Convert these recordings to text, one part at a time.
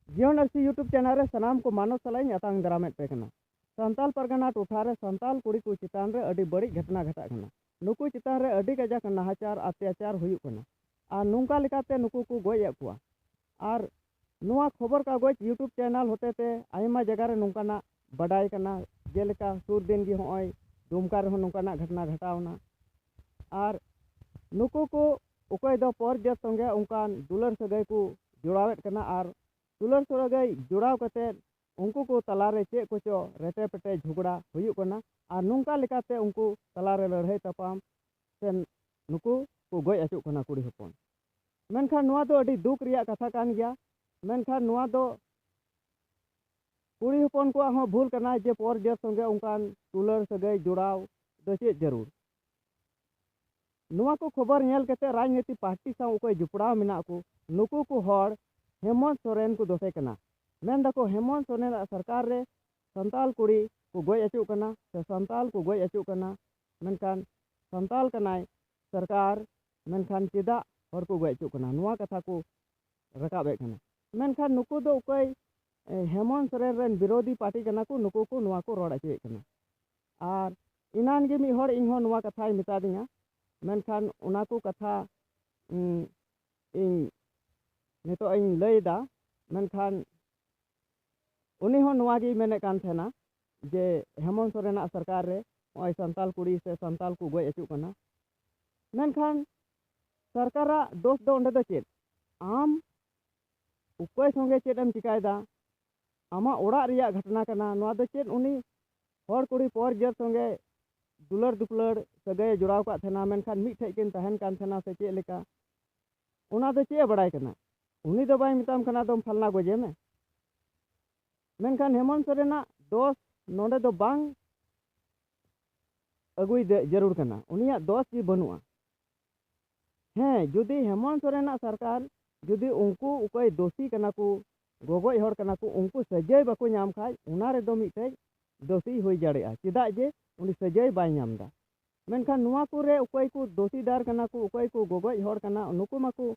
जीवन Arsi YouTube channel रे सनाम को मानव सलाई अतांग दारामेट पे कना संताल परगना टोठा रे संताल कुड़ी को चितान रे अडी बड़ी घटना घटा कना नुकु चितान रे अडी गजक नाहाचार अत्याचार हुयुक कना आ नुंका लेकाते नुकु को गोय कुआ आर नुआ खबर कागज यूट्यूब चैनल होते ते आयमा जगह रे नुंकाना बडाई कना जेलेका सुर दिन गी होय दुमका रे नुंकाना घटना घटावना आर नुकु को उकय दो पर जत संगे उनकान दुलर सगै को जुड़ावेत कना आर दुलर सगै जुड़ाव कते उनको को तलारे चे कोचो रेटे पेटे झगड़ा हुयुक कना आर नुंका लेकाते उनको तलारे लड़ाई तपाम से नुकु को गोय अचुक कना कुड़ी हपन मेनखान नुआ दो अडी दुख रिया कथा कान गया मेनखान नुआ दो कुड़ी हपन को हो भूल कना जे पर जत संगे उनकान दुलर सगै जुड़ाव दो चे जरूर नुआ को खबर नेल कते राजनीति पार्टी सा उको जुपड़ा मेना को नुकु को हर हेमंत सोरेन को दोसे कना मेन दको हेमंत सोरेन सरकार रे संताल कुड़ी को गोय अचु कना से संताल को गोय अचु कना मेनखान संताल कनाय सरकार मेनखान चिदा हर को गोय अचु कना नुआ कथा को रकाबे कना मेनखान नुकु दो उको हेमंत सोरेन रेन विरोधी पार्टी कना को नुकु को नुआ को रोड अचु कना आर इनान गे मी हर इनहो नुआ कथाय मिता दिया मेनखान उना को कथा इन नितो इन लैदा मेनखान उनी हो नुआ गी मेने कान थेना जे हेमंत सोरेन सरकार रे ओय संताल कुड़ी से संताल को गोय अचु कना मेनखान सरकार दोष दो ओंडे दो चेत आम उकोय संगे चेदम चिकायदा आमा ओड़ा रिया घटना कना नुआ दो चेत उनी हर कुड़ी पर जर संगे दुलर दुपलर सगै जुड़ाव का थेना मेनखान मिठे किन तहन कान थेना से चे लेका उना दो चे बड़ाय कना उनी दो बाय मिताम कना दम फलना गोजे में मेनखान हेमंत सोरेना दोष नोंडे दो बांग अगुई जरूर कना उनिया दोष भी बनुआ हैं जुदी हेमंत सोरेना सरकार जुदी उनको उकोय दोषी कना को गोगोय हर कना को उनको सजाय बाको नाम खाय उना रे दो मिठे दोषी होई जाड़ेआ चिदा जे उनी सजाय बाय नामदा मेनखान नुआ को रे उकोय को दोषीदार कना को उकोय को गोगोय हर कना नुकु माको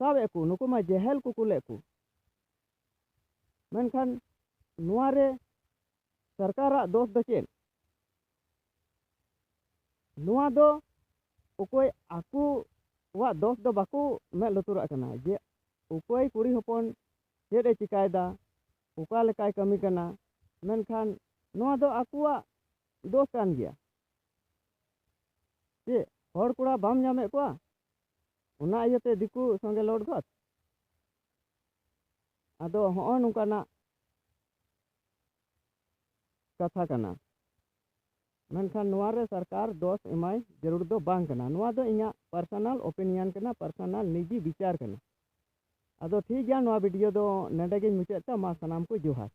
साबे को नुकु मा जेहेल को कुले को मेनखान नुआ रे सरकार दोष दो चेन नुआ दो उकोय आकु वा दोष दो बाको मे लुतुरा कना जे उकोय कुड़ी हपन चेदे चिकायदा उका लेकाय कमी कना मेनखान नुआ दो आकुआ दोष कान गया जे हर कुड़ा बाम जामे को उना इयते दिकु संगे लोड गत आदो हो नुकाना कथा कना मेनखान नुआ रे सरकार दोष एमाय जरूर दो बांग कना नुआ दो इना पर्सनल ओपिनियन कना पर्सनल निजी विचार कना आदो ठीक गया नुआ वीडियो दो नेडे गे मुचाद ता मा सनाम को जोहार।